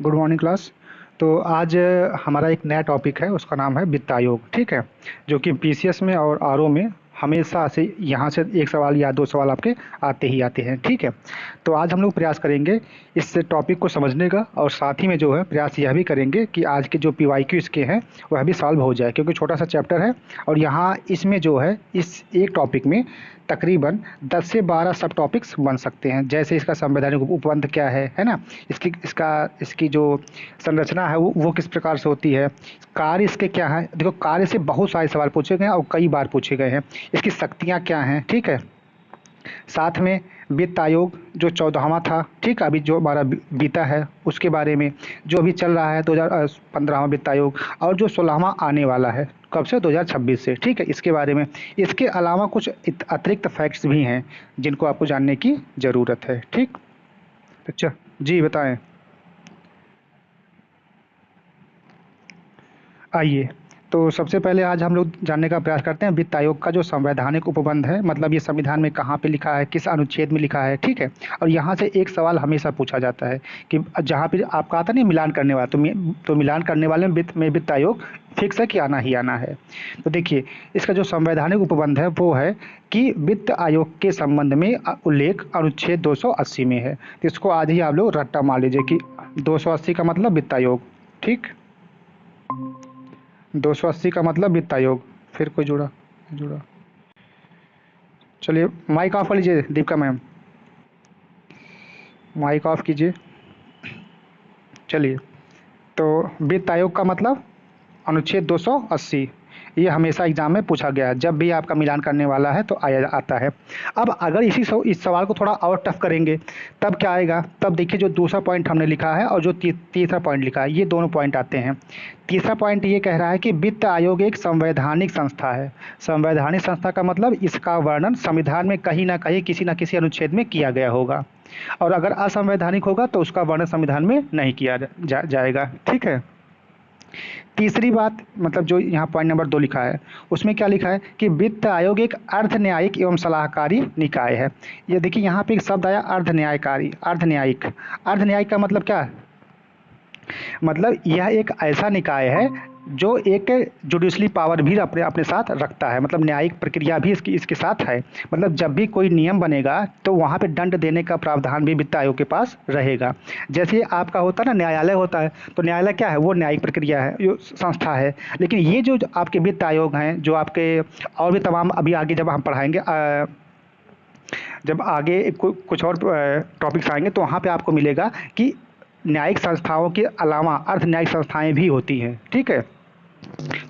Good morning class. तो आज हमारा एक नया टॉपिक है, उसका नाम है वित्त आयोग। ठीक है, जो कि पीसीएस में और आरओ में हमेशा से यहाँ से एक सवाल या दो सवाल आपके आते ही आते हैं। ठीक है, तो आज हम लोग प्रयास करेंगे इस टॉपिक को समझने का, और साथ ही में जो है प्रयास यह भी करेंगे कि आज के जो पीवाईक्यू इसके हैं वह भी सॉल्व हो जाए, क्योंकि छोटा सा चैप्टर है और यहाँ इसमें जो है इस एक टॉपिक में तकरीबन 10 से 12 सब टॉपिक्स बन सकते हैं। जैसे इसका संवैधानिक उपबंध क्या है ना, इसकी जो संरचना है वो किस प्रकार से होती है, कार्य इसके क्या है। देखो, कार्य से बहुत सारे सवाल पूछे गए हैं और कई बार पूछे गए हैं। इसकी शक्तियाँ क्या हैं, ठीक है। साथ में वित्त आयोग जो 14वां था, ठीक है, अभी जो हमारा बीता है उसके बारे में, जो अभी चल रहा है 2015वां वित्त आयोग, और जो 16वां आने वाला है कब से, 2026 से, ठीक है, इसके बारे में। इसके अलावा कुछ अतिरिक्त फैक्ट्स भी हैं जिनको आपको जानने की ज़रूरत है। ठीक, अच्छा जी बताएं। आइए, तो सबसे पहले आज हम लोग जानने का प्रयास करते हैं वित्त आयोग का जो संवैधानिक उपबंध है, मतलब ये संविधान में कहाँ पे लिखा है, किस अनुच्छेद में लिखा है। ठीक है, और यहाँ से एक सवाल हमेशा पूछा जाता है कि जहाँ पे आपका आता नहीं मिलान करने वाला, तो मिलान करने वाले में वित्त आयोग फिक्स है कि आना ही आना है। तो देखिए, इसका जो संवैधानिक उपबंध है वो है कि वित्त आयोग के संबंध में उल्लेख अनुच्छेद 280 में है। तो इसको आज ही आप लोग रट्टा मार लीजिए कि 280 का मतलब वित्त आयोग। ठीक, 280 का मतलब वित्त आयोग। फिर कोई जुड़ा जुड़ा चलिए, माइक ऑफ कर लीजिए दीपिका मैम, माइक ऑफ कीजिए। चलिए, तो वित्त आयोग का मतलब अनुच्छेद 280, ये हमेशा एग्जाम में पूछा गया है, जब भी आपका मिलान करने वाला है तो आया आता है। अब अगर इस सवाल को थोड़ा और टफ करेंगे तब क्या आएगा, तब देखिए जो दूसरा पॉइंट हमने लिखा है और जो तीसरा पॉइंट लिखा है, ये दोनों पॉइंट आते हैं। तीसरा पॉइंट ये कह रहा है कि वित्त आयोग एक संवैधानिक संस्था है। संवैधानिक संस्था का मतलब इसका वर्णन संविधान में कहीं ना कहीं किसी न किसी अनुच्छेद में किया गया होगा, और अगर असंवैधानिक होगा तो उसका वर्णन संविधान में नहीं किया जाएगा। ठीक है, तीसरी बात, मतलब जो यहाँ पॉइंट नंबर 2 लिखा है उसमें क्या लिखा है कि वित्त आयोग एक अर्ध न्यायिक एवं सलाहकारी निकाय है। ये देखिए, यहाँ पे एक शब्द आया अर्ध न्यायकारी, अर्ध न्यायिक। अर्ध न्यायिक का मतलब क्या है, मतलब यह एक ऐसा निकाय है जो एक जुडिशली पावर भी अपने अपने साथ रखता है, मतलब न्यायिक प्रक्रिया भी इसके साथ है। मतलब जब भी कोई नियम बनेगा तो वहाँ पे दंड देने का प्रावधान भी वित्त आयोग के पास रहेगा। जैसे आपका होता है ना, न्यायालय होता है, तो न्यायालय क्या है, वो न्यायिक प्रक्रिया है, जो संस्था है। लेकिन ये जो आपके वित्त आयोग हैं, जो आपके और भी तमाम अभी आगे जब हम पढ़ाएंगे, जब आगे कुछ और टॉपिक्स आएंगे तो वहाँ पे आपको मिलेगा कि न्यायिक संस्थाओं के अलावा अर्ध न्यायिक संस्थाएं भी होती हैं। ठीक है,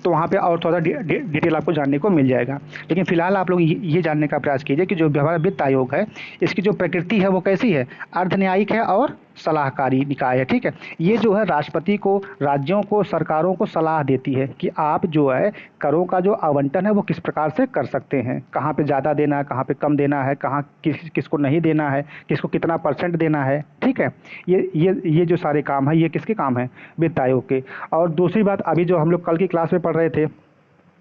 तो वहाँ पे और थोड़ा डिटेल आपको जानने को मिल जाएगा। लेकिन फिलहाल आप लोग ये जानने का प्रयास कीजिए कि जो हमारा वित्त आयोग है इसकी जो प्रकृति है वो कैसी है, अर्ध न्यायिक है और सलाहकारी निकाय है। ठीक है, ये जो है राष्ट्रपति को, राज्यों को, सरकारों को सलाह देती है कि आप जो है करों का जो आवंटन है वो किस प्रकार से कर सकते हैं, कहाँ पे ज़्यादा देना है, कहाँ पे कम देना है, कहाँ किसको नहीं देना है, किसको कितना % देना है। ठीक है, ये जो सारे काम है ये किसके काम है, वित्त आयोग के। और दूसरी बात, अभी जो हम लोग कल की क्लास में पढ़ रहे थे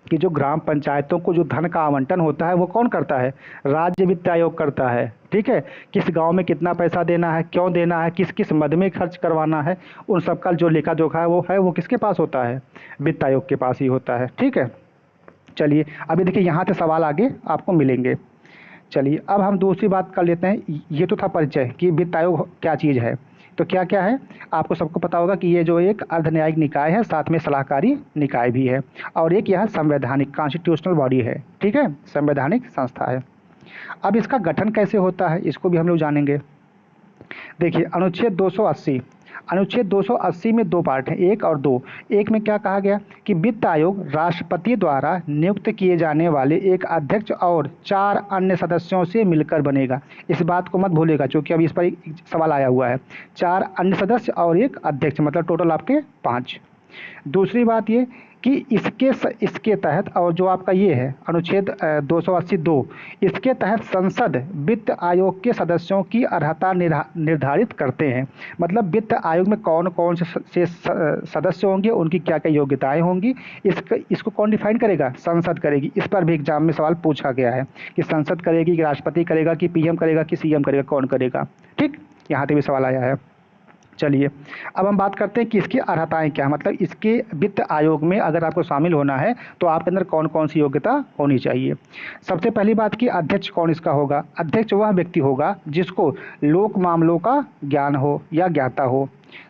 कि जो ग्राम पंचायतों को जो धन का आवंटन होता है वो कौन करता है, राज्य वित्त आयोग करता है। ठीक है, किस गांव में कितना पैसा देना है, क्यों देना है, किस किस मद में खर्च करवाना है, उन सब का जो लेखा जोखा है वो किसके पास होता है, वित्त आयोग के पास ही होता है। ठीक है, चलिए अभी देखिए यहाँ से सवाल आगे आपको मिलेंगे। चलिए अब हम दूसरी बात कर लेते हैं। ये तो था परिचय कि वित्त आयोग क्या चीज़ है। तो क्या क्या है, आपको सबको पता होगा कि ये जो एक अर्ध न्यायिक निकाय है, साथ में सलाहकारी निकाय भी है, और एक यह संवैधानिक कॉन्स्टिट्यूशनल बॉडी है। ठीक है, संवैधानिक संस्था है। अब इसका गठन कैसे होता है इसको भी हम लोग जानेंगे। देखिए, अनुच्छेद 280, अनुच्छेद 280 में 2 पार्ट हैं, 1 और 2। एक में क्या कहा गया कि वित्त आयोग राष्ट्रपति द्वारा नियुक्त किए जाने वाले एक अध्यक्ष और 4 अन्य सदस्यों से मिलकर बनेगा। इस बात को मत भूलिएगा क्योंकि अभी इस पर एक सवाल आया हुआ है। 4 अन्य सदस्य और एक अध्यक्ष, मतलब टोटल आपके 5। दूसरी बात ये कि इसके तहत, और जो आपका ये है अनुच्छेद 282, इसके तहत संसद वित्त आयोग के सदस्यों की अर्हता निर्धारित करते हैं। मतलब वित्त आयोग में कौन कौन से सदस्य होंगे, उनकी क्या क्या योग्यताएं होंगी, इसको कौन डिफाइन करेगा, संसद करेगी। इस पर भी एग्जाम में सवाल पूछा गया है कि संसद करेगी, कि राष्ट्रपति करेगा, कि पीएम करेगा, कि सीएम करेगा, कौन करेगा। ठीक, यहाँ से भी सवाल आया है। चलिए, अब हम बात करते हैं कि इसकी अर्हताएं क्या हैं, मतलब इसके वित्त आयोग में अगर आपको शामिल होना है तो आपके अंदर कौन कौन सी योग्यता होनी चाहिए। सबसे पहली बात कि अध्यक्ष कौन इसका होगा। अध्यक्ष वह व्यक्ति होगा जिसको लोक मामलों का ज्ञान हो या ज्ञाता हो।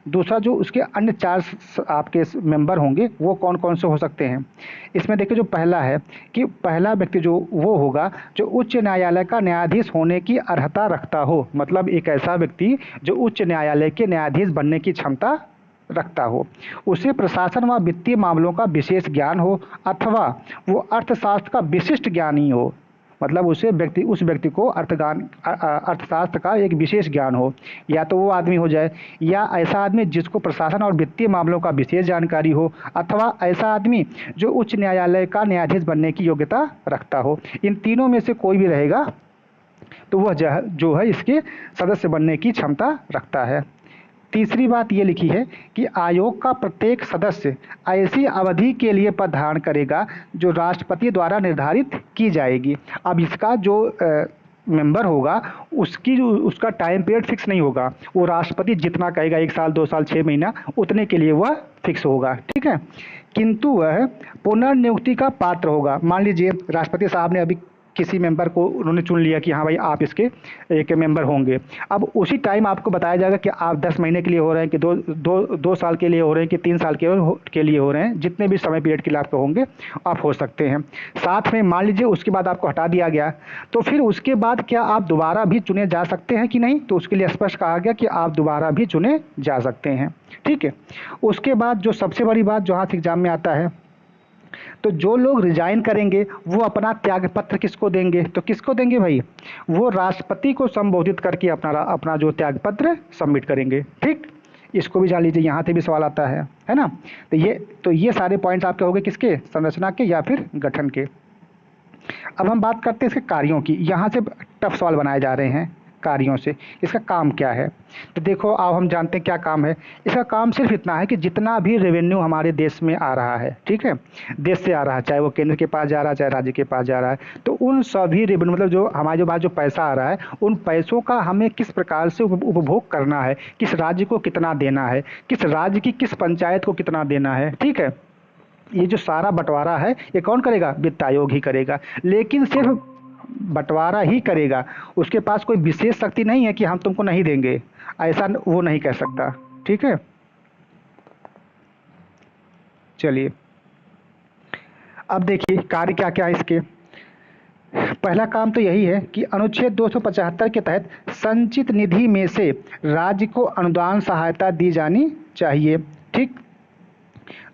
दूसरा, जो उसके अन्य चार आपके मेंबर होंगे वो कौन कौन से हो सकते हैं। इसमें देखिए, जो पहला है कि पहला व्यक्ति जो वो होगा जो उच्च न्यायालय का न्यायाधीश होने की अर्हता रखता हो, मतलब एक ऐसा व्यक्ति जो उच्च न्यायालय के न्यायाधीश बनने की क्षमता रखता हो। उसे प्रशासन व वित्तीय मामलों का विशेष ज्ञान हो अथवा वो अर्थशास्त्र का विशिष्ट ज्ञानी हो, मतलब उस व्यक्ति को अर्थशास्त्र का एक विशेष ज्ञान हो। या तो वो आदमी हो जाए, या ऐसा आदमी जिसको प्रशासन और वित्तीय मामलों का विशेष जानकारी हो, अथवा ऐसा आदमी जो उच्च न्यायालय का न्यायाधीश बनने की योग्यता रखता हो। इन तीनों में से कोई भी रहेगा तो वह जो है इसके सदस्य बनने की क्षमता रखता है। तीसरी बात ये लिखी है कि आयोग का प्रत्येक सदस्य ऐसी अवधि के लिए पद धारण करेगा जो राष्ट्रपति द्वारा निर्धारित की जाएगी। अब इसका जो मेंबर होगा उसका टाइम पीरियड फिक्स नहीं होगा, वो राष्ट्रपति जितना कहेगा 1 साल 2 साल 6 महीना उतने के लिए वह फिक्स होगा, ठीक है। किंतु वह पुनर्नियुक्ति का पात्र होगा। मान लीजिए राष्ट्रपति साहब ने अभी किसी मेंबर को उन्होंने चुन लिया कि हाँ भाई आप इसके एक मेंबर होंगे। अब उसी टाइम आपको बताया जाएगा कि आप 10 महीने के लिए हो रहे हैं कि दो साल के लिए हो रहे हैं कि 3 साल के लिए हो रहे हैं, जितने भी समय पीरियड के लिए आपको होंगे आप हो सकते हैं। साथ में मान लीजिए उसके बाद आपको हटा दिया गया तो फिर उसके बाद क्या आप दोबारा भी चुने जा सकते हैं कि नहीं, तो उसके लिए स्पष्ट कहा गया कि आप दोबारा भी चुने जा सकते हैं, ठीक है। उसके बाद जो सबसे बड़ी बात जो आज एग्जाम में आता है, तो जो लोग रिजाइन करेंगे वो अपना त्याग पत्र किसको देंगे, तो किसको देंगे भाई, वो राष्ट्रपति को संबोधित करके अपना जो त्याग पत्र सबमिट करेंगे, ठीक। इसको भी जान लीजिए, यहाँ से भी सवाल आता है ना। तो ये सारे पॉइंट्स आपके हो गए किसके, संरचना के या फिर गठन के। अब हम बात करते हैं इसके कार्यों की। यहाँ से टफ सवाल बनाए जा रहे हैं कार्यों से। इसका काम क्या है, तो देखो अब हम जानते हैं क्या काम है। इसका काम सिर्फ इतना है कि जितना भी रेवेन्यू हमारे देश में आ रहा है, ठीक है, देश से आ रहा है, चाहे वो केंद्र के पास जा रहा है चाहे राज्य के पास जा रहा है, तो उन सभी रेवेन्यू मतलब जो हमारे पास जो पैसा आ रहा है उन पैसों का हमें किस प्रकार से उपभोग करना है, किस राज्य को कितना देना है, किस राज्य की किस पंचायत को कितना देना है, ठीक है। ये जो सारा बंटवारा है ये कौन करेगा, वित्त आयोग ही करेगा। लेकिन सिर्फ बंटवारा ही करेगा, उसके पास कोई विशेष शक्ति नहीं है कि हम तुमको नहीं देंगे, ऐसा वो नहीं कह सकता, ठीक है। चलिए अब देखिए कार्य क्या क्या है इसके। पहला काम तो यही है कि अनुच्छेद 275 के तहत संचित निधि में से राज्य को अनुदान सहायता दी जानी चाहिए, ठीक।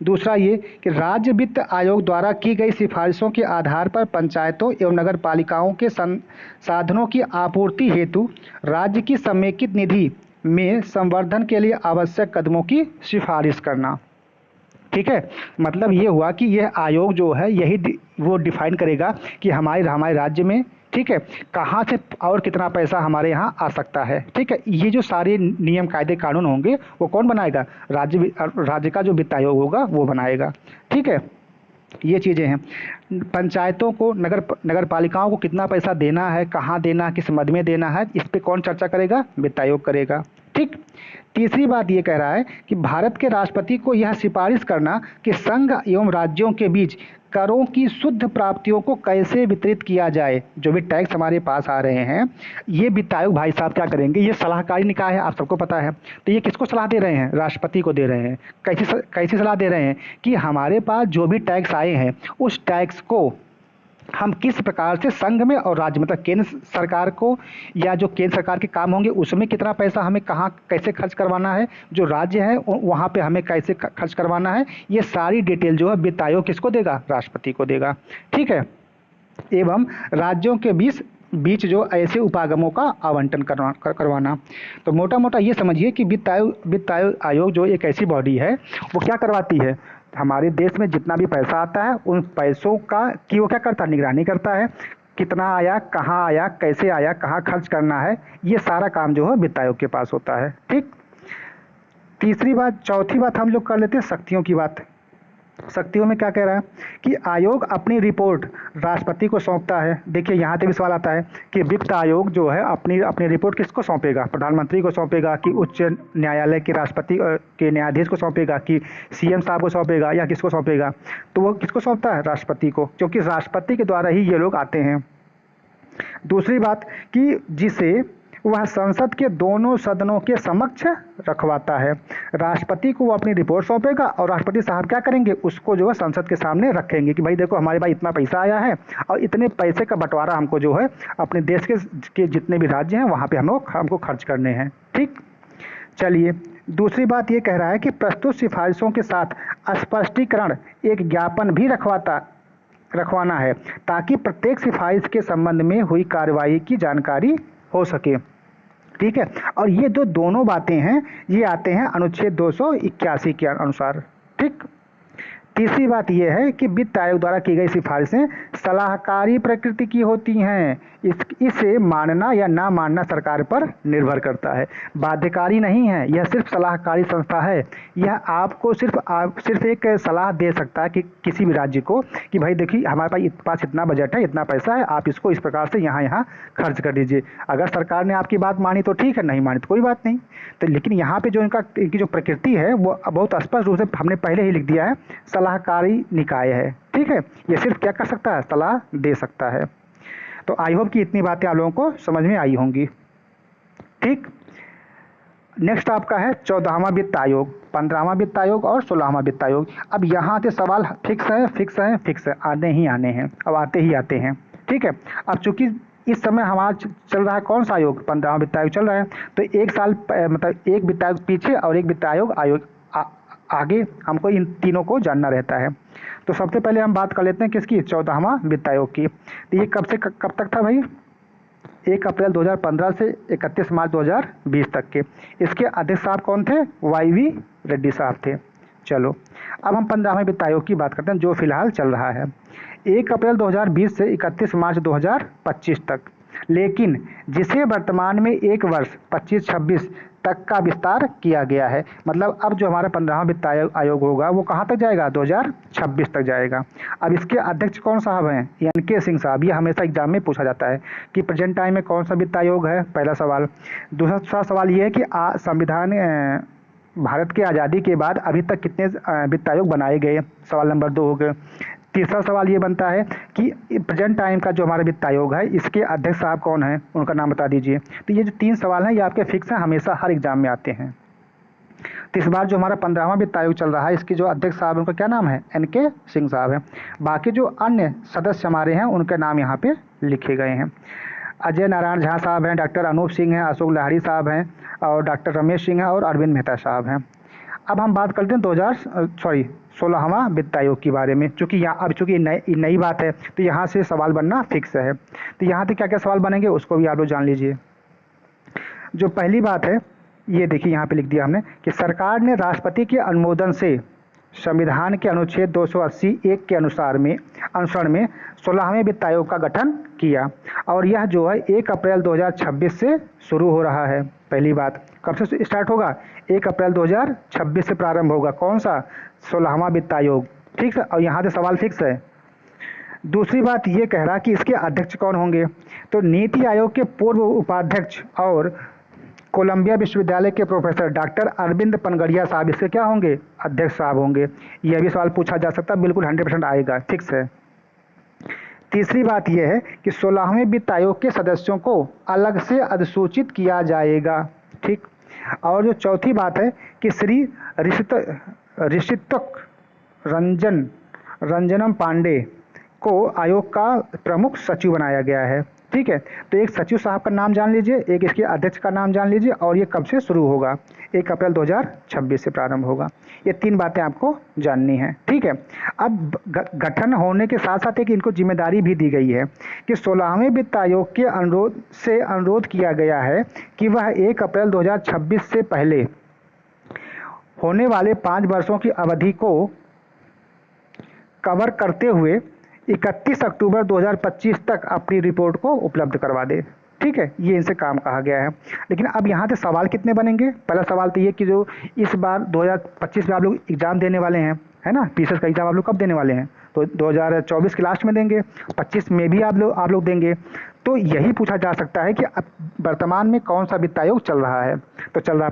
दूसरा ये कि राज्य वित्त आयोग द्वारा की गई सिफारिशों के आधार पर पंचायतों एवं नगर पालिकाओं के संसाधनों की आपूर्ति हेतु राज्य की समेकित निधि में संवर्धन के लिए आवश्यक कदमों की सिफारिश करना, ठीक है। मतलब ये हुआ कि यह आयोग जो है यही वो डिफाइन करेगा कि हमारे राज्य में, ठीक है, कहाँ से और कितना पैसा हमारे यहाँ आ सकता है, ठीक है। ये जो सारे नियम कायदे कानून होंगे वो कौन बनाएगा, राज्य का जो वित्त आयोग होगा वो बनाएगा, ठीक है। ये चीज़ें हैं। पंचायतों को नगर पालिकाओं को कितना पैसा देना है, कहाँ देना है, किस मद में देना है, इस पे कौन चर्चा करेगा, वित्त आयोग करेगा, ठीक। तीसरी बात ये कह रहा है कि भारत के राष्ट्रपति को यह सिफारिश करना कि संघ एवं राज्यों के बीच करों की शुद्ध प्राप्तियों को कैसे वितरित किया जाए। जो भी टैक्स हमारे पास आ रहे हैं ये वित्त आयोग भाई साहब क्या करेंगे, ये सलाहकारी निकाय है, आप सबको पता है। तो ये किसको सलाह दे रहे हैं, राष्ट्रपति को दे रहे हैं। कैसी सलाह दे रहे हैं कि हमारे पास जो भी टैक्स आए हैं उस टैक्स को हम किस प्रकार से संघ में और राज्य मतलब केंद्र सरकार को या जो केंद्र सरकार के काम होंगे उसमें कितना पैसा हमें कहाँ कैसे खर्च करवाना है, जो राज्य है वहाँ पे हमें कैसे खर्च करवाना है, ये सारी डिटेल जो है वित्त आयोग किसको देगा, राष्ट्रपति को देगा, ठीक है। एवं राज्यों के बीच जो ऐसे उपागमों का आवंटन करवाना। तो मोटा मोटा ये समझिए कि वित्त आयोग जो एक ऐसी बॉडी है वो क्या करवाती है, हमारे देश में जितना भी पैसा आता है उन पैसों की वो क्या करता है, निगरानी करता है, कितना आया, कहाँ आया, कैसे आया, कहाँ खर्च करना है, ये सारा काम जो है वित्त आयोग के पास होता है, ठीक। चौथी बात हम लोग कर लेते हैं शक्तियों की बात। शक्तियों में क्या कह रहा है कि आयोग अपनी रिपोर्ट राष्ट्रपति को सौंपता है। देखिए यहाँ पे भी सवाल आता है कि वित्त आयोग जो है अपनी अपनी रिपोर्ट किसको सौंपेगा, प्रधानमंत्री को सौंपेगा कि उच्च न्यायालय के राष्ट्रपति के न्यायाधीश को सौंपेगा कि सीएम साहब को सौंपेगा या किसको सौंपेगा। तो वो किसको सौंपता है, राष्ट्रपति को, क्योंकि राष्ट्रपति के द्वारा ही ये लोग आते हैं। दूसरी बात कि जिसे वह संसद के दोनों सदनों के समक्ष रखवाता है। राष्ट्रपति को वो अपनी रिपोर्ट सौंपेगा और राष्ट्रपति साहब क्या करेंगे, उसको जो है संसद के सामने रखेंगे कि भाई देखो हमारे पास इतना पैसा आया है और इतने पैसे का बंटवारा हमको जो है अपने देश के जितने भी राज्य हैं वहाँ पे हमको खर्च करने हैं। ठीक, चलिए दूसरी बात ये कह रहा है कि प्रस्तुत सिफारिशों के साथ स्पष्टीकरण एक ज्ञापन भी रखवाना है ताकि प्रत्येक सिफारिश के संबंध में हुई कार्रवाई की जानकारी हो सके। ठीक है, और ये जो दोनों बातें हैं ये आते हैं अनुच्छेद 281 के अनुसार। ठीक, तीसरी बात यह है कि वित्त आयोग द्वारा की गई सिफारिशें सलाहकारी प्रकृति की होती हैं। इसे मानना या ना मानना सरकार पर निर्भर करता है, बाध्यकारी नहीं है, यह सिर्फ सलाहकारी संस्था है। यह आपको सिर्फ एक सलाह दे सकता है कि किसी भी राज्य को कि भाई देखिए हमारे पास इतना बजट है, इतना पैसा है, आप इसको इस प्रकार से यहाँ खर्च कर दीजिए। अगर सरकार ने आपकी बात मानी तो ठीक है, नहीं मानी तो कोई बात नहीं। तो लेकिन यहाँ पे जो इनकी जो प्रकृति है वो बहुत स्पष्ट रूप से हमने पहले ही लिख दिया है, सलाहकारी निकाय है। ठीक है, ये सिर्फ क्या कर सकता है, सलाह दे सकता है। तो आई होप कि इतनी बातें आप लोगों को समझ में आई होंगी। ठीक, नेक्स्ट आपका है 14वां वित्त आयोग, 15वां वित्त आयोग और 16वां वित्त आयोग। अब यहाँ से सवाल फिक्स है, आने ही आने हैं, अब आते ही आते हैं। ठीक है, अब चूंकि इस समय हमारा चल रहा है कौन सा आयोग, 15वां वित्त आयोग चल रहा है, तो एक साल मतलब एक वित्त आयोग पीछे और एक वित्त आयोग आगे हमको इन तीनों को जानना रहता है। तो सबसे पहले हम बात कर लेते हैं किसकी, 14वां वित्त आयोग की। तो ये कब से कब तक था भाई, 1 अप्रैल 2015 से 31 मार्च 2020 तक के। इसके अध्यक्ष साहब कौन थे, YV रेड्डी साहब थे। चलो अब हम 15वें वित्त आयोग की बात करते हैं जो फिलहाल चल रहा है 1 अप्रैल 2020 से 31 मार्च 2025 तक, लेकिन जिसे वर्तमान में 1 वर्ष 25-26 तक का विस्तार किया गया है। मतलब अब जो हमारा 15वां वित्त आयोग होगा वो कहाँ तक जाएगा, 2026 तक जाएगा। अब इसके अध्यक्ष कौन साहब हैं, NK सिंह साहब। ये हमेशा एग्जाम में पूछा जाता है कि प्रेजेंट टाइम में कौन सा वित्त आयोग है, पहला सवाल। दूसरा सवाल ये है कि संविधान भारत की आज़ादी के बाद अभी तक कितने वित्त आयोग बनाए गए, सवाल नंबर 2 हो गए। तीसरा सवाल ये बनता है कि प्रेजेंट टाइम का जो हमारा वित्त आयोग है इसके अध्यक्ष साहब कौन हैं, उनका नाम बता दीजिए। तो ये जो 3 सवाल हैं ये आपके फिक्स हैं, हमेशा हर एग्जाम में आते हैं। तो इस बार जो हमारा 15वां वित्त आयोग चल रहा है इसके जो अध्यक्ष साहब उनका क्या नाम है, NK सिंह साहब है। बाकी जो अन्य सदस्य हमारे हैं उनके नाम यहाँ पे लिखे गए हैं। अजय नारायण झा साहब हैं, डॉक्टर अनूप सिंह हैं, अशोक लाहिड़ी साहब हैं और डॉक्टर रमेश सिंह हैं और अरविंद मेहता साहब हैं। अब हम बात करते हैं 16वां वित्त आयोग के बारे में। चूँकि नई बात है तो यहाँ से सवाल बनना फिक्स है। तो यहाँ से क्या क्या सवाल बनेंगे उसको भी आप लोग जान लीजिए। जो पहली बात है ये देखिए यहाँ पे लिख दिया हमने कि सरकार ने राष्ट्रपति के अनुमोदन से संविधान के अनुच्छेद 280(1) के अनुसरण में 16वें वित्त आयोग का गठन किया और यह जो है 1 अप्रैल 2026 से शुरू हो रहा है। पहली बात, कब से स्टार्ट होगा, 1 अप्रैल 2026 से प्रारंभ होगा। कौन सा, 16वां वित्त आयोग। ठीक है, और यहाँ से सवाल फिक्स है। दूसरी बात ये कह रहा कि इसके अध्यक्ष कौन होंगे, तो नीति आयोग के पूर्व उपाध्यक्ष और कोलंबिया विश्वविद्यालय के प्रोफेसर डॉक्टर अरविंद पनगड़िया साहब इसके क्या होंगे, अध्यक्ष साहब होंगे। यह भी सवाल पूछा जा सकता है, बिल्कुल 100% आएगा, फिक्स है। तीसरी बात यह है कि 16वें वित्त आयोग के सदस्यों को अलग से अधिसूचित किया जाएगा। ठीक, और जो चौथी बात है कि श्री ऋषितक रंजनम पांडे को आयोग का प्रमुख सचिव बनाया गया है। ठीक है, तो एक सचिव साहब का नाम जान लीजिए, एक इसके अध्यक्ष का नाम जान लीजिए और ये कब से शुरू होगा, 1 अप्रैल 2026 से प्रारंभ होगा। ये 3 बातें आपको जाननी है। ठीक है, अब गठन होने के साथ साथ एक इनको जिम्मेदारी भी दी गई है कि 16वें वित्त आयोग के अनुरोध किया गया है कि वह 1 अप्रैल 2026 से पहले होने वाले 5 वर्षों की अवधि को कवर करते हुए 31 अक्टूबर 2025 तक अपनी रिपोर्ट को उपलब्ध करवा दे। ठीक है, ये इनसे काम कहा गया है। लेकिन अब यहाँ से सवाल कितने बनेंगे, पहला सवाल तो ये कि जो इस बार 2025 में आप लोग एग्जाम देने वाले हैं है ना। पीसीएस का एग्ज़ाम आप लोग कब देने वाले हैं? तो 2024 के लास्ट में देंगे, 25 में भी आप लोग देंगे। तो यही पूछा जा सकता है कि अब वर्तमान में कौन सा वित्त आयोग चल रहा है। तो चल रहा है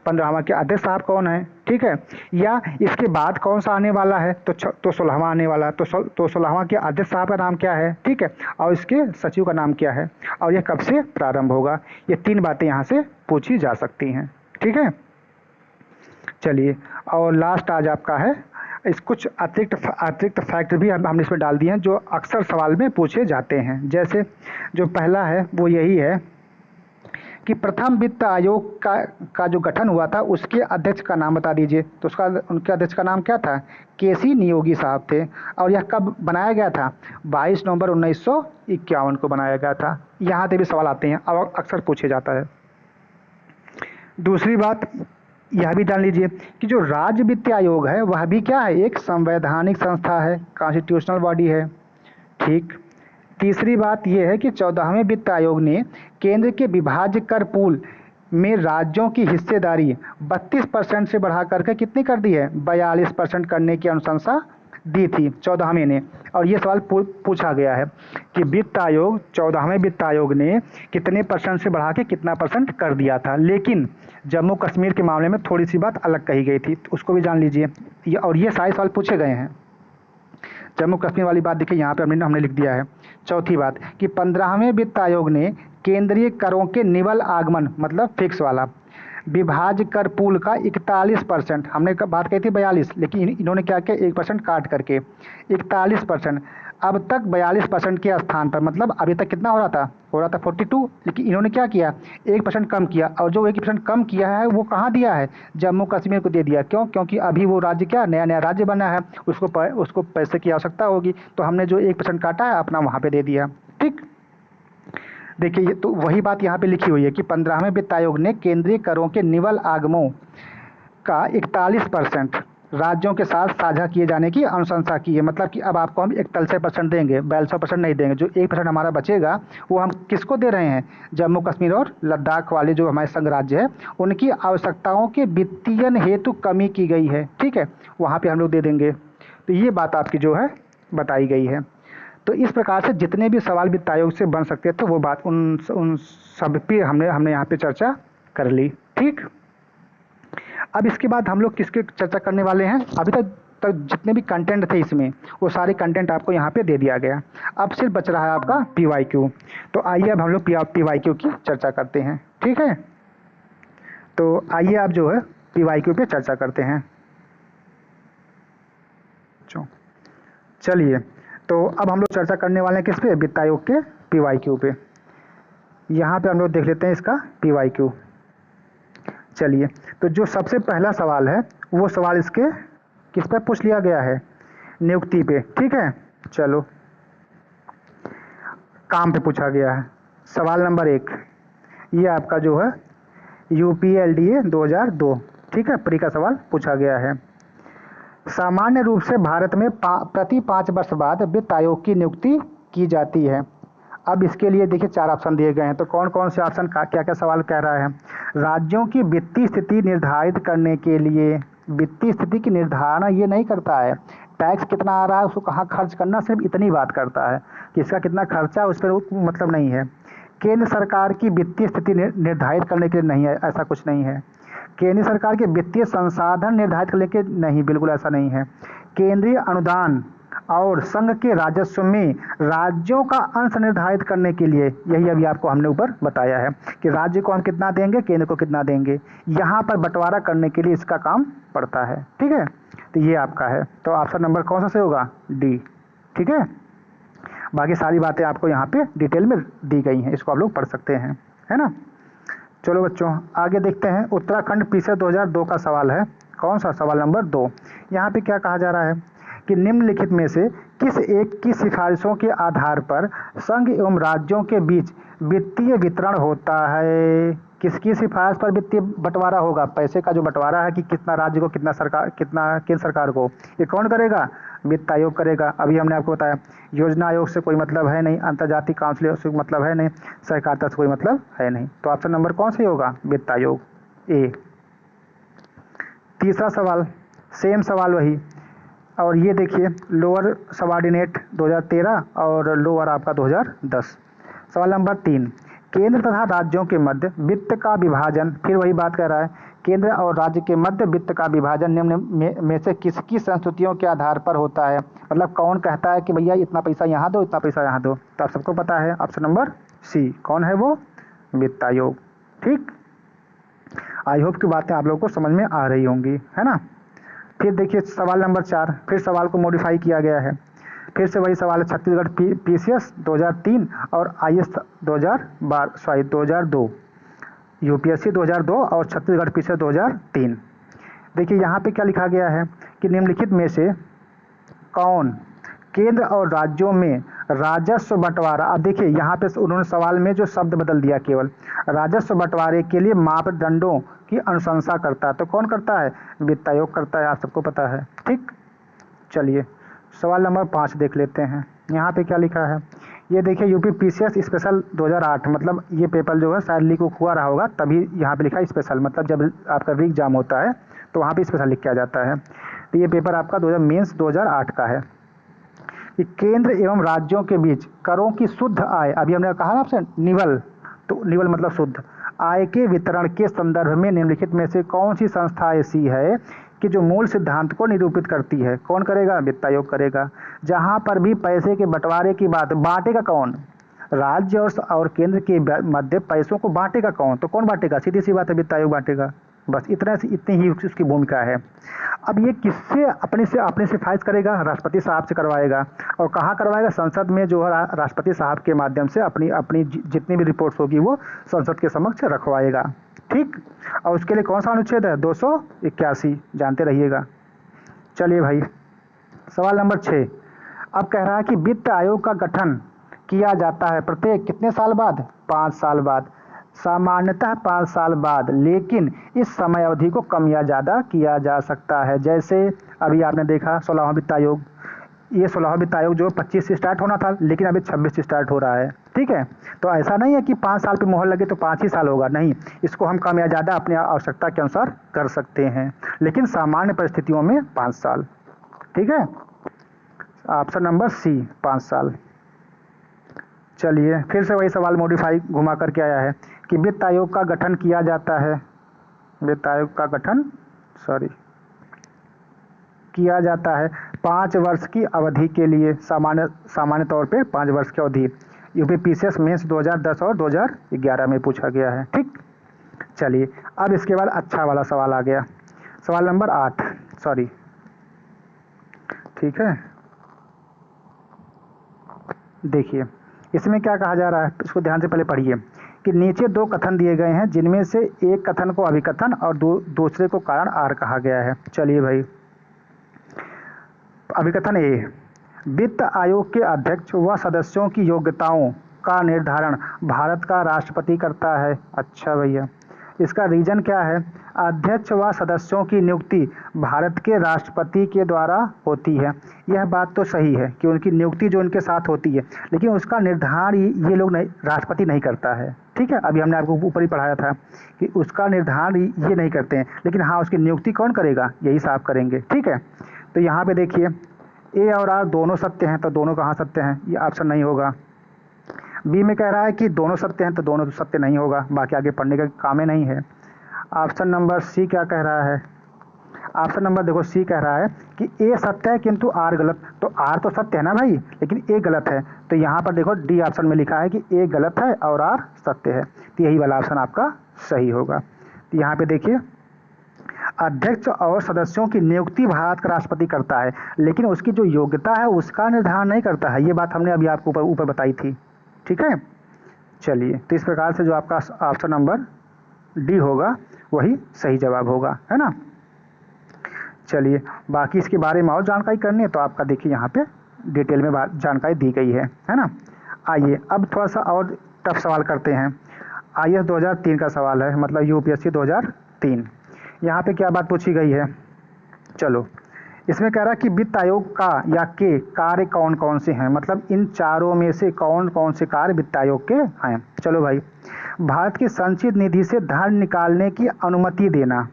15वां के अध्यक्ष साहब कौन है, ठीक है। या इसके बाद कौन सा आने वाला है, तो 16वां आने वाला है। तो 16वां के अध्यक्ष साहब का नाम क्या है, ठीक है, और इसके सचिव का नाम क्या है, और यह कब से प्रारंभ होगा। ये 3 बातें यहाँ से पूछी जा सकती हैं, ठीक है। चलिए, और लास्ट आज आपका है इस कुछ अतिरिक्त फैक्ट भी हमने इसमें डाल दिए हैं जो अक्सर सवाल में पूछे जाते हैं। जैसे जो पहला है वो यही है कि प्रथम वित्त आयोग का जो गठन हुआ था उसके अध्यक्ष का नाम बता दीजिए। तो उनके अध्यक्ष का नाम क्या था? केसी नियोगी साहब थे। और यह कब बनाया गया था? 22 नवंबर 1951 को बनाया गया था। यहाँ से भी सवाल आते हैं और अक्सर पूछे जाता है। दूसरी बात यह भी जान लीजिए कि जो राज्य वित्त आयोग है वह भी क्या है? एक संवैधानिक संस्था है, कॉन्स्टिट्यूशनल बॉडी है, ठीक। तीसरी बात यह है कि 14वें वित्त आयोग ने केंद्र के विभाज्य कर पूल में राज्यों की हिस्सेदारी 32% से बढ़ा करके कितनी कर दी है? 42% करने की अनुशंसा दी थी 14वें ने। और ये सवाल पूछा गया है कि वित्त आयोग 14वें वित्त आयोग ने कितने परसेंट से बढ़ा के कितना परसेंट कर दिया था। लेकिन जम्मू कश्मीर के मामले में थोड़ी सी बात अलग कही गई थी, तो उसको भी जान लीजिए। और ये सारे सवाल पूछे गए हैं। जम्मू कश्मीर वाली बात देखिए यहाँ पे हमने लिख दिया है। चौथी बात कि 15वें वित्त आयोग ने केंद्रीय करों के निवल आगमन मतलब फिक्स वाला विभाज्य कर पूल का 41%, हमने बात कही थी 42, लेकिन इन्होंने क्या किया 1% काट करके 41%। अब तक 42% के स्थान पर मतलब अभी तक कितना हो रहा था 42, लेकिन इन्होंने क्या किया 1% कम किया। और जो 1% कम किया है वो कहाँ दिया है? जम्मू कश्मीर को दे दिया। क्यों? क्योंकि अभी वो राज्य क्या नया राज्य बना है, उसको पैसे की आवश्यकता होगी। तो हमने जो 1% काटा है अपना वहाँ पे दे दिया, ठीक। देखिए ये तो वही बात यहाँ पे लिखी हुई है कि 15वें वित्त आयोग ने केंद्रीय करों के निवल आगमों का 41% राज्यों के साथ साझा किए जाने की अनुशंसा की है। मतलब कि अब आपको हम 41% देंगे, 42% नहीं देंगे। जो 1% हमारा बचेगा वो हम किसको दे रहे हैं? जम्मू कश्मीर और लद्दाख वाले जो हमारे संघ राज्य है उनकी आवश्यकताओं के वित्तीयन हेतु कमी की गई है, ठीक है, वहाँ पे हम लोग दे देंगे। तो ये बात आपकी जो है बताई गई है। तो इस प्रकार से जितने भी सवाल वित्त आयोग से बन सकते थे वो बात उन सब पे हमने यहाँ पे चर्चा कर ली, ठीक। अब इसके बाद हम लोग किसके चर्चा करने वाले हैं? अभी तक जितने भी कंटेंट थे इसमें वो सारे कंटेंट आपको यहाँ पे दे दिया गया। अब सिर्फ बच रहा है आपका PYQ। तो आइए अब हम लोग PYQ की चर्चा करते हैं, ठीक है। तो आइए आप जो है PYQ पे चर्चा करते हैं। चलिए, तो अब हम लोग चर्चा करने वाले हैं किस पे? वित्त आयोग के PYQ पे। यहाँ पे हम लोग देख लेते हैं इसका PYQ। चलिए, तो जो सबसे पहला सवाल है वो सवाल इसके किस पे पूछ लिया गया है? नियुक्ति पे, ठीक है। चलो, काम पे पूछा गया है। सवाल नंबर 1 ये आपका जो है UPLDA 2002, ठीक है, प्री का सवाल पूछा गया है। सामान्य रूप से भारत में प्रति 5 वर्ष बाद वित्त आयोग की नियुक्ति की जाती है। अब इसके लिए देखिए 4 ऑप्शन दिए गए हैं। तो कौन कौन से ऑप्शन क्या क्या सवाल कह रहा है? राज्यों की वित्तीय स्थिति निर्धारित करने के लिए, वित्तीय स्थिति की निर्धारण ये नहीं करता है, टैक्स कितना आ रहा है उसको कहाँ खर्च करना, सिर्फ इतनी बात करता है कि इसका कितना खर्चा है उस पर मतलब नहीं है। केंद्र सरकार की वित्तीय स्थिति निर्धारित करने के लिए नहीं है, ऐसा कुछ नहीं है। केंद्र सरकार के वित्तीय संसाधन निर्धारित करने के नहीं, बिल्कुल ऐसा नहीं है। केंद्रीय अनुदान और संघ के राजस्व में राज्यों का अंश निर्धारित करने के लिए, यही अभी आपको हमने ऊपर बताया है कि राज्य को हम कितना देंगे, केंद्र को कितना देंगे, यहाँ पर बंटवारा करने के लिए इसका काम पड़ता है, ठीक है। तो ये आपका है। तो ऑप्शन नंबर कौन सा से होगा? D, ठीक है। बाकी सारी बातें आपको यहाँ पे डिटेल में दी गई हैं, इसको आप लोग पढ़ सकते हैं, है ना। चलो बच्चों आगे देखते हैं। उत्तराखंड PCET 2002 का सवाल है। कौन सा? सवाल नंबर 2। यहाँ पे क्या कहा जा रहा है कि निम्नलिखित में से किस एक की सिफारिशों के आधार पर संघ एवं राज्यों के बीच वित्तीय वितरण होता है? किसकी सिफारिश पर वित्तीय बंटवारा होगा? पैसे का जो बंटवारा है कि कितना राज्य को, कितना सरकार, कितना केंद्र सरकार को, ये कौन करेगा? वित्त आयोग करेगा। अभी हमने आपको बताया योजना आयोग से कोई मतलब है नहीं, अंतर्जातीय काउंसिल से मतलब है नहीं, सहकारिता से कोई मतलब है नहीं। तो ऑप्शन नंबर कौन सा होगा? वित्त आयोग, A। तीसरा सवाल, सेम सवाल वही, और ये देखिए लोअर सबऑर्डिनेट 2013 और लोअर आपका 2010। सवाल नंबर 3, केंद्र तथा राज्यों के मध्य वित्त का विभाजन, फिर वही बात कर रहा है, केंद्र और राज्य के मध्य वित्त का विभाजन निम्न में से किसकी संस्तुतियों के आधार पर होता है। मतलब कौन कहता है कि भैया इतना पैसा यहाँ दो, इतना पैसा यहाँ दो। तो आप सबको पता है ऑप्शन नंबर सी। कौन है वो? वित्त आयोग। ठीक, आई होप की बातें आप लोगों को समझ में आ रही होंगी, है ना। फिर देखिए सवाल नंबर 4, फिर सवाल को मॉडिफाई किया गया है। फिर से वही सवाल है, छत्तीसगढ़ पीसीएस 2003 और आईएएस 2002, यूपीएससी 2002 और छत्तीसगढ़ पीसीएस 2003। देखिए यहाँ पे क्या लिखा गया है कि निम्नलिखित में से कौन केंद्र और राज्यों में राजस्व बंटवारा, अब देखिए यहाँ पे उन्होंने सवाल में जो शब्द बदल दिया, केवल राजस्व बंटवारे के लिए मापदंडों की अनुशंसा करता है। तो कौन करता है? वित्त आयोग करता है, आप सबको पता है। ठीक, चलिए सवाल नंबर 5 देख लेते हैं। यहाँ पे क्या लिखा है, ये देखिए यूपी पीसीएस स्पेशल 2008, मतलब ये पेपर जो है शायद लीक हुआ रहा होगा, तभी यहाँ पे लिखा है स्पेशल, मतलब जब आपका री एग्जाम होता है तो वहाँ पे स्पेशल लिख के आ जाता है। तो ये पेपर आपका 2008 का है कि केंद्र एवं राज्यों के बीच करों की शुद्ध आय, अभी हमने कहा ना आपसे निवल, तो निवल मतलब शुद्ध आय के वितरण के संदर्भ में निम्नलिखित में से कौन सी संस्था ऐसी है कि जो मूल सिद्धांत को निरूपित करती है। कौन करेगा? वित्त आयोग करेगा। जहां पर भी पैसे के बंटवारे की बात, बांटेगा कौन? राज्य और केंद्र के मध्य पैसों को बांटेगा कौन? तो कौन बांटेगा? सीधी सी बात है, वित्त आयोग बांटेगा। बस इतनी ही उसकी भूमिका है। अब ये किससे अपने सिफारिश करेगा? राष्ट्रपति साहब से करवाएगा। और कहाँ करवाएगा? संसद में जो है राष्ट्रपति साहब के माध्यम से अपनी जितनी भी रिपोर्ट्स होगी वो संसद के समक्ष रखवाएगा। ठीक, और उसके लिए कौन सा अनुच्छेद है? 281, जानते रहिएगा। चलिए भाई सवाल नंबर 6, अब कह रहा है कि वित्त आयोग का गठन किया जाता है प्रत्येक कितने साल बाद? 5 साल बाद, सामान्यतः 5 साल बाद, लेकिन इस समय अवधि को कम या ज़्यादा किया जा सकता है। जैसे अभी आपने देखा 16वां वित्त आयोग, ये 16वां वित्त आयोग जो 25 से स्टार्ट होना था, लेकिन अभी 26 से स्टार्ट हो रहा है। ठीक है, तो ऐसा नहीं है कि 5 साल पे मोहर लगे तो 5 ही साल होगा, नहीं, इसको हम कम या ज़्यादा अपनी आवश्यकता के अनुसार कर सकते हैं, लेकिन सामान्य परिस्थितियों में 5 साल। ठीक है, ऑप्शन नंबर सी 5 साल। चलिए फिर से वही सवाल मॉडिफाई घुमा करके आया है कि वित्त आयोग का गठन किया जाता है, वित्त आयोग का गठन किया जाता है 5 वर्ष की अवधि के लिए, सामान्य तौर पे 5 वर्ष की अवधि। यूपी पीसीएस मेंस 2010 और 2011 में पूछा गया है। ठीक, चलिए अब इसके बाद अच्छा वाला सवाल आ गया, सवाल नंबर 8, ठीक है। देखिए इसमें क्या कहा जा रहा है, इसको ध्यान से पहले पढ़िए कि नीचे 2 कथन दिए गए हैं, जिनमें से एक कथन को अभिकथन और दूसरे को कारण आर कहा गया है। चलिए भाई, अभिकथन ए, वित्त आयोग के अध्यक्ष व सदस्यों की योग्यताओं का निर्धारण भारत का राष्ट्रपति करता है। अच्छा भैया, इसका रीजन क्या है? अध्यक्ष व सदस्यों की नियुक्ति भारत के राष्ट्रपति के द्वारा होती है। यह बात तो सही है कि उनकी नियुक्ति जो उनके साथ होती है, लेकिन उसका निर्धारण ये लोग नहीं, राष्ट्रपति नहीं करता है। ठीक है, अभी हमने आपको ऊपर ही पढ़ाया था कि उसका निर्धारण ये नहीं करते हैं, लेकिन हाँ उसकी नियुक्ति कौन करेगा? यही साहब करेंगे। ठीक है, तो यहाँ पे देखिए ए और आर दोनों सत्य हैं, तो दोनों कहाँ सत्य हैं? ये ऑप्शन नहीं होगा। बी में कह रहा है कि दोनों सत्य हैं, तो दोनों सत्य नहीं होगा, बाकी आगे पढ़ने का काम ही नहीं है। ऑप्शन नंबर सी क्या कह रहा है? ऑप्शन नंबर देखो सी कह रहा है कि ए सत्य है किंतु आर गलत। तो आर तो सत्य है ना भाई, लेकिन ए गलत है। तो यहाँ पर देखो डी ऑप्शन में लिखा है कि ए गलत है और आर सत्य है, तो यही वाला ऑप्शन आपका सही होगा। तो यहाँ पे देखिए अध्यक्ष और सदस्यों की नियुक्ति भारत का राष्ट्रपति करता है, लेकिन उसकी जो योग्यता है उसका निर्धारण नहीं करता है। ये बात हमने अभी आपको ऊपर बताई थी। ठीक है, चलिए तो इस प्रकार से जो आपका ऑप्शन नंबर डी होगा वही सही जवाब होगा, है ना। चलिए बाकी इसके बारे में और जानकारी करनी है तो आपका देखिए यहाँ पे डिटेल में जानकारी दी गई है ना। आइए अब थोड़ा सा और टफ सवाल करते हैं। आईएएस 2003 का सवाल है, मतलब यूपीएससी 2003। यहाँ पे क्या बात पूछी गई है? चलो इसमें कह रहा है कि वित्त आयोग का या के कार्य कौन कौन से हैं, मतलब इन चारों में से कौन कौन से कार्य वित्त आयोग के हैं। चलो भाई, भारत की संचित निधि से धन निकालने की अनुमति देना,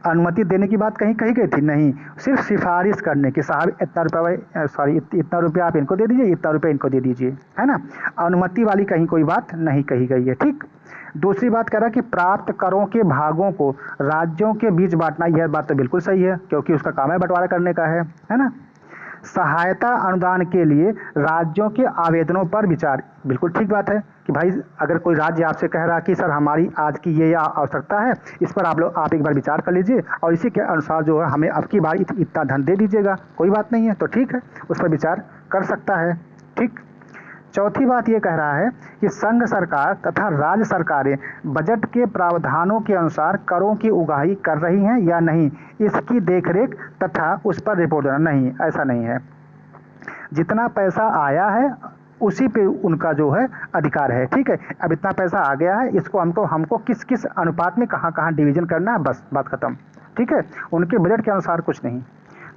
अनुमति देने की बात कहीं कही गई थी? नहीं, सिर्फ सिफारिश करने की, साहब इतना रुपया, सॉरी इतना रुपया आप इनको दे दीजिए, इतना रुपया इनको दे दीजिए, है ना। अनुमति वाली कहीं कोई बात नहीं कही गई है, ठीक। दूसरी बात कह रहा है कि प्राप्त करों के भागों को राज्यों के बीच बांटना, यह बात तो बिल्कुल सही है, क्योंकि उसका काम है बंटवारा करने का है ना। सहायता अनुदान के लिए राज्यों के आवेदनों पर विचार, बिल्कुल ठीक बात है कि भाई अगर कोई राज्य आपसे कह रहा कि सर हमारी आज की ये आवश्यकता है, इस पर आप एक बार विचार कर लीजिए और इसी के अनुसार जो है हमें अब की बार इतना धन दे दीजिएगा, कोई बात नहीं है, तो ठीक है, उस पर विचार कर सकता है, ठीक। चौथी बात ये कह रहा है कि संघ सरकार तथा राज्य सरकारें बजट के प्रावधानों के अनुसार करों की उगाही कर रही हैं या नहीं, इसकी देखरेख तथा उस पर रिपोर्ट देना। नहीं, ऐसा नहीं है। जितना पैसा आया है उसी पे उनका जो है अधिकार है, ठीक है। अब इतना पैसा आ गया है, इसको हमको किस किस अनुपात में कहाँ कहाँ डिवीजन करना है, बस बात खत्म, ठीक है। उनके बजट के अनुसार कुछ नहीं।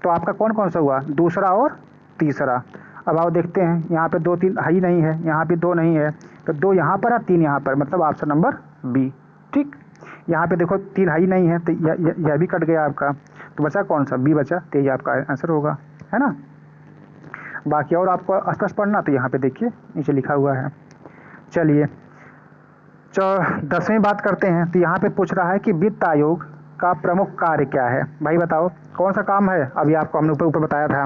तो आपका कौन कौन सा हुआ? दूसरा और तीसरा। अब आओ देखते हैं, यहाँ पे 2 3 ही नहीं है, यहाँ भी 2 नहीं है, तो 2 यहाँ पर है, 3 यहाँ पर, मतलब ऑप्शन नंबर बी, ठीक। यहाँ पे देखो 3 ही नहीं है, तो यह भी कट गया आपका, तो बचा कौन सा? बी बचा, तो ये आपका आंसर होगा, है ना। बाकी और आपको स्पष्ट पढ़ना तो यहाँ पे देखिए नीचे लिखा हुआ है। चलिए 10वीं बात करते हैं। तो यहाँ पे पूछ रहा है कि वित्त आयोग का प्रमुख कार्य क्या है? भाई बताओ कौन सा काम है? अभी आपको हमने ऊपर बताया था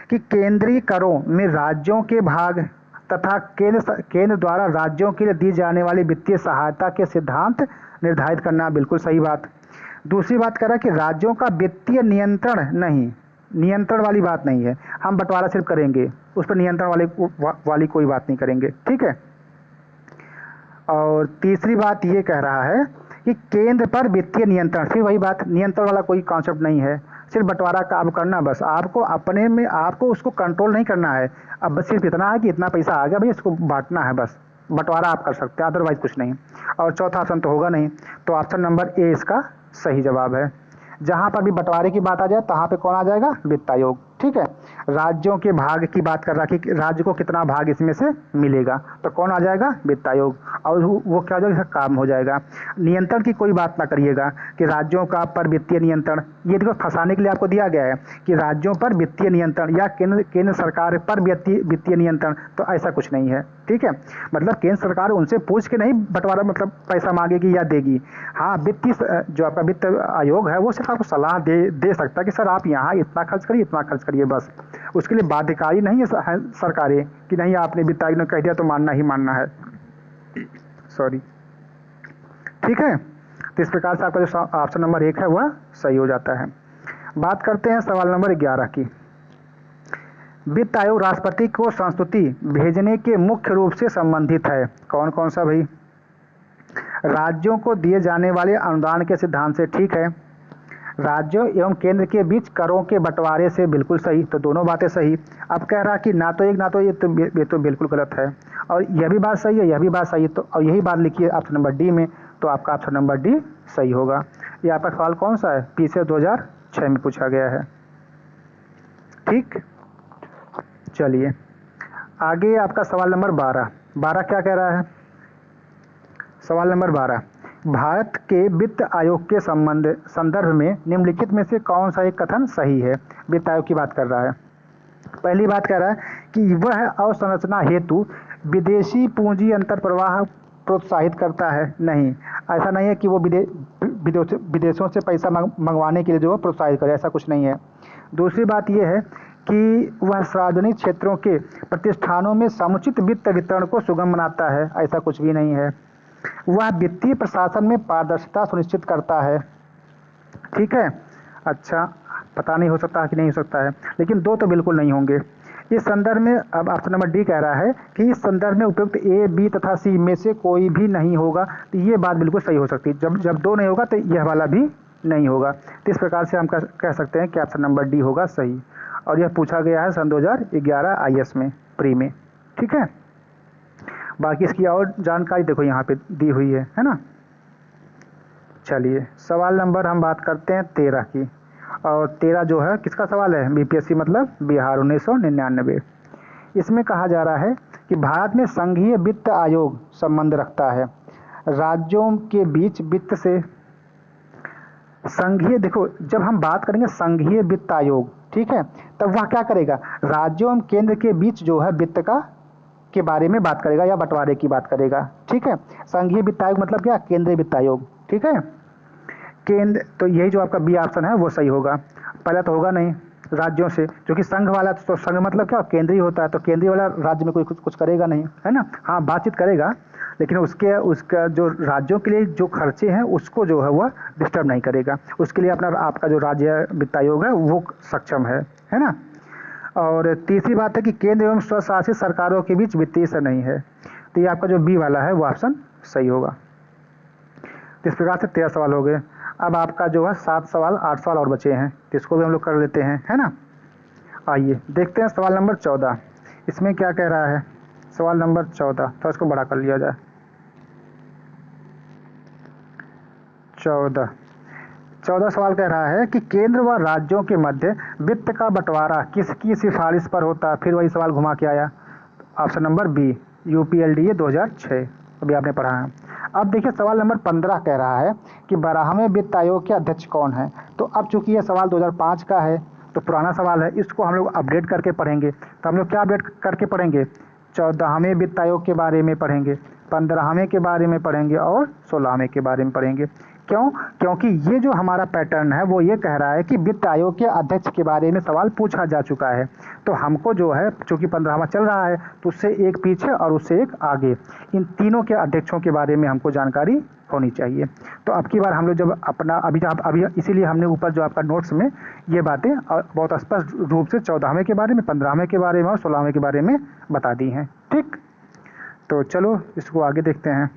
कि केंद्रीय करों में राज्यों के भाग तथा केंद्र द्वारा राज्यों के लिए दी जाने वाली वित्तीय सहायता के सिद्धांत निर्धारित करना, बिल्कुल सही बात। दूसरी बात कर रहा है कि राज्यों का वित्तीय नियंत्रण, नहीं, नियंत्रण वाली बात नहीं है, हम बंटवारा सिर्फ करेंगे, उस पर नियंत्रण वाली कोई बात नहीं करेंगे, ठीक है। और तीसरी बात ये कह रहा है कि केंद्र पर वित्तीय नियंत्रण, फिर वही बात, नियंत्रण वाला कोई कॉन्सेप्ट नहीं है, सिर्फ बंटवारा काम करना, बस आपको अपने में आपको उसको कंट्रोल नहीं करना है। अब बस सिर्फ इतना है कि इतना पैसा आ गया भाई, इसको बांटना है, बस बंटवारा आप कर सकते हैं, अदरवाइज कुछ नहीं। और चौथा ऑप्शन तो होगा नहीं, तो ऑप्शन नंबर ए इसका सही जवाब है। जहाँ पर भी बंटवारे की बात आ जाए तहाँ पे कौन आ जाएगा? वित्त आयोग, ठीक है। राज्यों के भाग की बात कर रहा कि राज्य को कितना भाग इसमें से मिलेगा, तो कौन आ जाएगा? वित्त आयोग। और वो क्या हो जाएगा? काम हो जाएगा। नियंत्रण की कोई बात ना करिएगा कि राज्यों का पर वित्तीय नियंत्रण, ये देखो फंसाने के लिए आपको दिया गया है कि राज्यों पर वित्तीय नियंत्रण या केंद्र सरकार पर वित्तीय नियंत्रण, तो ऐसा कुछ नहीं है, ठीक है। मतलब केंद्र सरकार उनसे पूछ के नहीं बंटवारा मतलब पैसा मांगेगी या देगी। हाँ, वित्तीय जो आपका वित्त आयोग है वो सिर्फ आपको सलाह दे सकता है कि सर आप यहाँ इतना खर्च करिए, इतना खर्च करिए, बस। उसके लिए बाध्यकारी नहीं है सरकारें कि नहीं आपने वित्त आयोग ने कह दिया तो मानना ही मानना है, सॉरी, ठीक है। तो इस प्रकार से आपका जो ऑप्शन नंबर 1 है वह सही हो जाता है। बात करते हैं सवाल नंबर 11 की। वित्त आयोग राष्ट्रपति को संस्तुति भेजने के मुख्य रूप से संबंधित है, कौन कौन सा भाई? राज्यों को दिए जाने वाले अनुदान के सिद्धांत से, ठीक है। राज्यों एवं केंद्र के बीच करों के बंटवारे से, बिल्कुल सही, तो दोनों बातें सही। अब कह रहा कि ना तो एक ना तो ये तो बिल्कुल गलत है, और यह भी बात सही है, यह भी बात सही है, तो और यही बात लिखी है ऑप्शन नंबर डी में, तो आपका ऑप्शन नंबर डी सही होगा। ये आपका सवाल कौन सा है? पीछे 2006 में पूछा गया है, ठीक। चलिए आगे आपका सवाल नंबर 12 क्या कह रहा है? सवाल नंबर 12, भारत के वित्त आयोग के संदर्भ में निम्नलिखित में से कौन सा एक कथन सही है? वित्त आयोग की बात कर रहा है। पहली बात कह रहा है कि वह अवसंरचना हेतु विदेशी पूंजी अंतर प्रवाह प्रोत्साहित करता है। नहीं, ऐसा नहीं है कि वो विदेशों से पैसा मंगवाने के लिए जो प्रोत्साहित करे, ऐसा कुछ नहीं है। दूसरी बात यह है कि वह सार्वजनिक क्षेत्रों के प्रतिष्ठानों में समुचित वित्त वितरण को सुगम बनाता है, ऐसा कुछ भी नहीं है। वह वित्तीय प्रशासन में पारदर्शिता सुनिश्चित करता है, ठीक है। अच्छा, पता नहीं हो सकता है कि नहीं हो सकता है, लेकिन 2 तो बिल्कुल नहीं होंगे। इस संदर्भ में अब ऑप्शन नंबर डी कह रहा है कि इस संदर्भ में उपयुक्त ए, बी तथा सी में से कोई भी नहीं होगा, तो ये बात बिल्कुल सही हो सकती है। जब 2 नहीं होगा तो यह वाला भी नहीं होगा। तो इस प्रकार से हम कह सकते हैं कि ऑप्शन नंबर डी होगा सही, और यह पूछा गया है सन 2011 IAS में, प्री में, ठीक है। बाकी इसकी और जानकारी देखो यहाँ पे दी हुई है ना। चलिए सवाल नंबर हम बात करते हैं 13 की, और 13 जो है किसका सवाल है? BPSC मतलब बिहार 1999। इसमें कहा जा रहा है कि भारत में संघीय वित्त आयोग संबंध रखता है राज्यों के बीच वित्त से संघीय, देखो जब हम बात करेंगे संघीय वित्त आयोग, ठीक है, तब वह क्या करेगा, राज्यों एवं केंद्र के बीच जो है वित्त का के बारे में बात करेगा या बंटवारे की बात करेगा, ठीक है। संघीय वित्त आयोग मतलब क्या, केंद्रीय वित्त आयोग, ठीक है। केंद्र, तो यही जो आपका बी ऑप्शन है वो सही होगा। पहला तो होगा नहीं राज्यों से, क्योंकि संघ वाला, तो संघ मतलब क्या, केंद्रीय होता है, तो केंद्रीय वाला राज्य में कोई कुछ करेगा नहीं, है ना। हाँ बातचीत करेगा, लेकिन उसका जो राज्यों के लिए जो खर्चे हैं उसको जो है वह डिस्टर्ब नहीं करेगा, उसके लिए अपना आपका जो राज्य वित्त आयोग है वो सक्षम है ना। और तीसरी बात है कि केंद्र एवं स्वशासित सरकारों के बीच वित्तीय सह नहीं है, तो ये आपका जो बी वाला है वो ऑप्शन सही होगा। तो इस प्रकार से 13 सवाल हो गए। अब आपका जो है 7 सवाल 8 सवाल और बचे हैं, तो इसको भी हम लोग कर लेते हैं, है ना। आइए देखते हैं सवाल नंबर 14, इसमें क्या कह रहा है। सवाल नंबर 14, तो इसको बड़ा कर लिया जाए। 14 सवाल कह रहा है कि केंद्र व राज्यों के मध्य वित्त का बंटवारा किसकी सिफारिश पर होता है। फिर वही सवाल घुमा के आया। ऑप्शन नंबर बी, यूपीएलडीए 2006, अभी आपने पढ़ा है। अब देखिए सवाल नंबर 15 कह रहा है कि 12वें वित्त आयोग के अध्यक्ष कौन है। तो अब चूंकि यह सवाल 2005 का है तो पुराना सवाल है, इसको हम लोग अपडेट करके पढ़ेंगे। तो हम लोग क्या अपडेट करके पढ़ेंगे, 14वें वित्त आयोग के बारे में पढ़ेंगे, 15वें के बारे में पढ़ेंगे और 16वें के बारे में पढ़ेंगे। क्यों, क्योंकि ये जो हमारा पैटर्न है वो ये कह रहा है कि वित्त आयोग के अध्यक्ष के बारे में सवाल पूछा जा चुका है, तो हमको जो है चूंकि 15वां चल रहा है तो उससे एक पीछे और उससे एक आगे, इन तीनों के अध्यक्षों के बारे में हमको जानकारी होनी चाहिए। तो अब की बार हम लोग जब अपना अभी इसीलिए हमने ऊपर जो आपका नोट्स में ये बातें बहुत स्पष्ट रूप से 14वें के बारे में, 15वें के बारे में और 16वें के बारे में बता दी हैं, ठीक। तो चलो इसको आगे देखते हैं।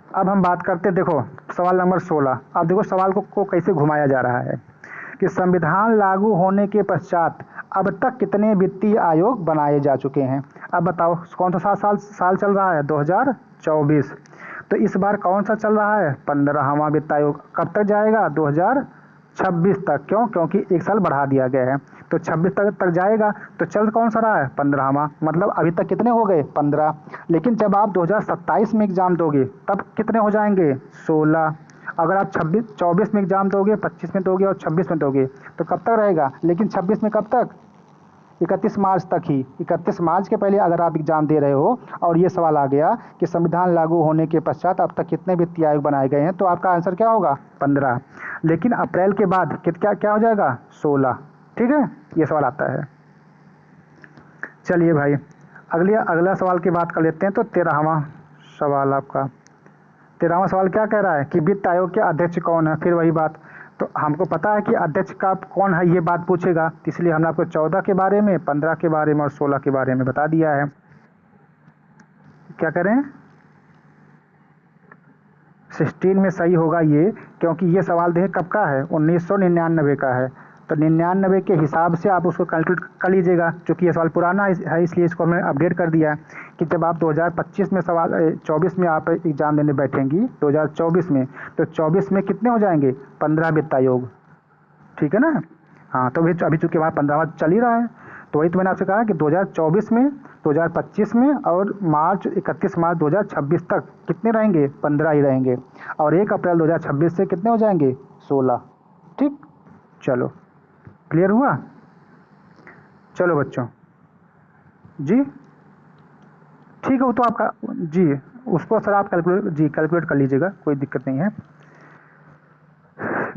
अब हम बात करते हैं, देखो सवाल नंबर 16। अब देखो सवाल को कैसे घुमाया जा रहा है कि संविधान लागू होने के पश्चात अब तक कितने वित्तीय आयोग बनाए जा चुके हैं। अब बताओ कौन सा साल चल रहा है, 2024। तो इस बार कौन सा चल रहा है, 15वां वित्त आयोग। कब तक जाएगा, 2026 तक। क्यों, क्योंकि एक साल बढ़ा दिया गया है, तो 26 तक जाएगा। तो चल कौन सा रहा है, 15वां। मतलब अभी तक कितने हो गए, 15। लेकिन जब आप 2027 में एग्जाम दोगे तब कितने हो जाएंगे, 16। अगर आप 24 में एग्जाम दोगे, 25 में दोगे और 26 में दोगे तो कब तक रहेगा। लेकिन 26 में कब तक, 31 मार्च तक ही। 31 मार्च के पहले अगर आप एग्जाम दे रहे हो और ये सवाल आ गया कि संविधान लागू होने के पश्चात अब तक कितने वित्तीय आयोग बनाए गए हैं, तो आपका आंसर क्या होगा, 15। लेकिन अप्रैल के बाद क्या हो जाएगा, 16, ठीक है। ये सवाल आता है। चलिए भाई अगला सवाल की बात कर लेते हैं। तो 13वां सवाल आपका, 13वां सवाल क्या कह रहा है कि वित्त आयोग के अध्यक्ष कौन है। फिर वही बात, तो हमको पता है कि अध्यक्ष का कौन है ये बात पूछेगा, इसलिए हमने आपको 14 के बारे में, 15 के बारे में और 16 के बारे में बता दिया है। क्या करें, 16 में सही होगा ये, क्योंकि ये सवाल देखिए कब का है, 1999 का है। तो 99 के हिसाब से आप उसको कैलकुलेट कर लीजिएगा। चूँकि ये सवाल पुराना है इसलिए इसको हमने अपडेट कर दिया है कि जब आप 2025 में 24 में आप एग्ज़ाम देने बैठेंगी 2024 में, तो 24 में कितने हो जाएंगे, 15 वित्त आयोग, ठीक है ना। हाँ तो अभी चूँकि हमारा 15वां चल ही रहा है, तो वही तो मैंने आपसे कहा कि 2024 में, 2025 में और 31 मार्च 2026 तक कितने रहेंगे, 15 ही रहेंगे। और 1 अप्रैल 2026 से कितने हो जाएंगे, 16, ठीक। चलो क्लियर हुआ। चलो बच्चों जी, ठीक है। वो तो आपका जी, उसको सर आप कैलकुलेट कर लीजिएगा, कोई दिक्कत नहीं है।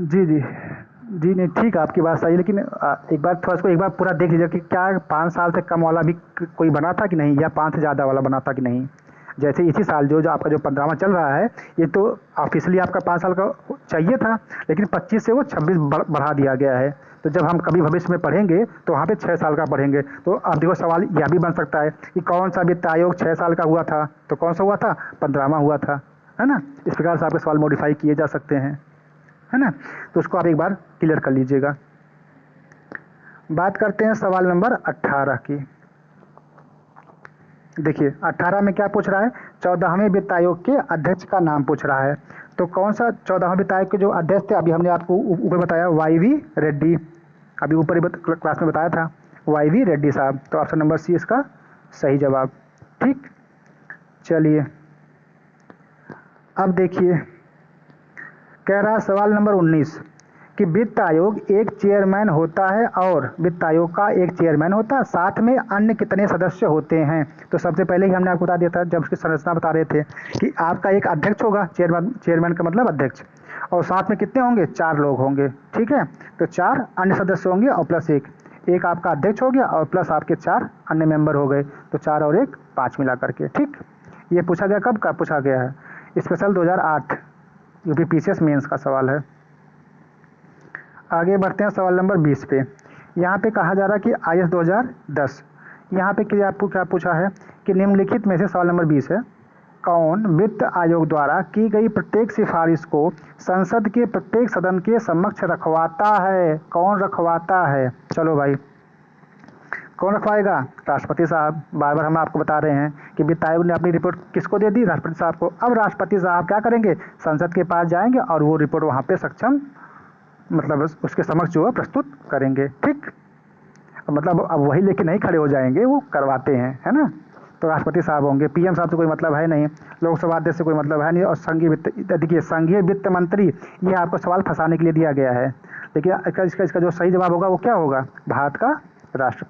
जी नहीं, ठीक है आपकी बात सही है, लेकिन एक बार थोड़ा इसको एक बार पूरा देख लीजिए कि क्या 5 साल से कम वाला भी कोई बना था कि नहीं, या 5 से ज़्यादा वाला बना था कि नहीं। जैसे इसी साल जो आपका जो 15वां चल रहा है, ये तो ऑफिशियली आपका 5 साल का चाहिए था, लेकिन 25 से वो 26 बढ़ा दिया गया है। तो जब हम कभी भविष्य में पढ़ेंगे तो वहाँ पे 6 साल का पढ़ेंगे। तो अब देखो सवाल यह भी बन सकता है कि कौन सा वित्त आयोग 6 साल का हुआ था, तो कौन सा हुआ था, 15वां हुआ था, है ना। इस प्रकार से आपके सवाल मॉडिफाई किए जा सकते हैं, है ना। तो उसको आप एक बार क्लियर कर लीजिएगा। बात करते हैं सवाल नंबर 18 की। देखिए 18 में क्या पूछ रहा है, 14वें वित्त आयोग के अध्यक्ष का नाम पूछ रहा है। तो कौन सा 14वें वित्त आयोग के जो अध्यक्ष थे, अभी हमने आपको ऊपर बताया वाई.वी. रेड्डी, अभी ऊपर ही क्लास में बताया था, वाई.वी. रेड्डी साहब। तो ऑप्शन नंबर सी इसका सही जवाब, ठीक। चलिए अब देखिए कह रहा है सवाल नंबर 19 कि वित्त आयोग एक चेयरमैन होता है और वित्त आयोग का एक चेयरमैन होता है, साथ में अन्य कितने सदस्य होते हैं। तो सबसे पहले ही हमने आपको बता दिया था जब उसकी संरचना बता रहे थे कि आपका एक अध्यक्ष होगा, चेयरमैन चेयरमैन का मतलब अध्यक्ष, और साथ में कितने होंगे, 4 लोग होंगे। ठीक है, तो 4 अन्य सदस्य होंगे और प्लस एक आपका अध्यक्ष हो गया और प्लस आपके 4 अन्य मेंबर हो गए, तो 4 और 1 5 मिला करके। ठीक, ये पूछा गया, कब का पूछा गया है, स्पेशल 2008 यूपी पीसीएस मेंस का सवाल है। आगे बढ़ते हैं सवाल नंबर 20 पे। यहाँ पे कहा जा रहा है कि आईएएस 2010, यहाँ पे क्या पूछा है कि निम्नलिखित में से सवाल नंबर 20 है, कौन वित्त आयोग द्वारा की गई प्रत्येक सिफारिश को संसद के प्रत्येक सदन के समक्ष रखवाता है, कौन रखवाता है। चलो भाई, कौन रखवाएगा, राष्ट्रपति साहब। बार बार हम आपको बता रहे हैं कि वित्त आयोग ने अपनी रिपोर्ट किसको दे दी, राष्ट्रपति साहब को। अब राष्ट्रपति साहब क्या करेंगे, संसद के पास जाएंगे और वो रिपोर्ट वहाँ पे सक्षम मतलब उसके समक्ष जो है प्रस्तुत करेंगे। ठीक, मतलब अब वही लेके नहीं खड़े हो जाएंगे, वो करवाते हैं, है ना। तो राष्ट्रपति साहब होंगे, पीएम साहब से कोई मतलब है नहीं, लोकसभा अध्यक्ष से कोई मतलब है नहीं, और संघीय वित्त, देखिए संघीय वित्त मंत्री, ये आपको सवाल फंसाने के लिए दिया गया है, लेकिन इसका जो सही जवाब होगा वो क्या होगा, भारत का राष्ट्रपति।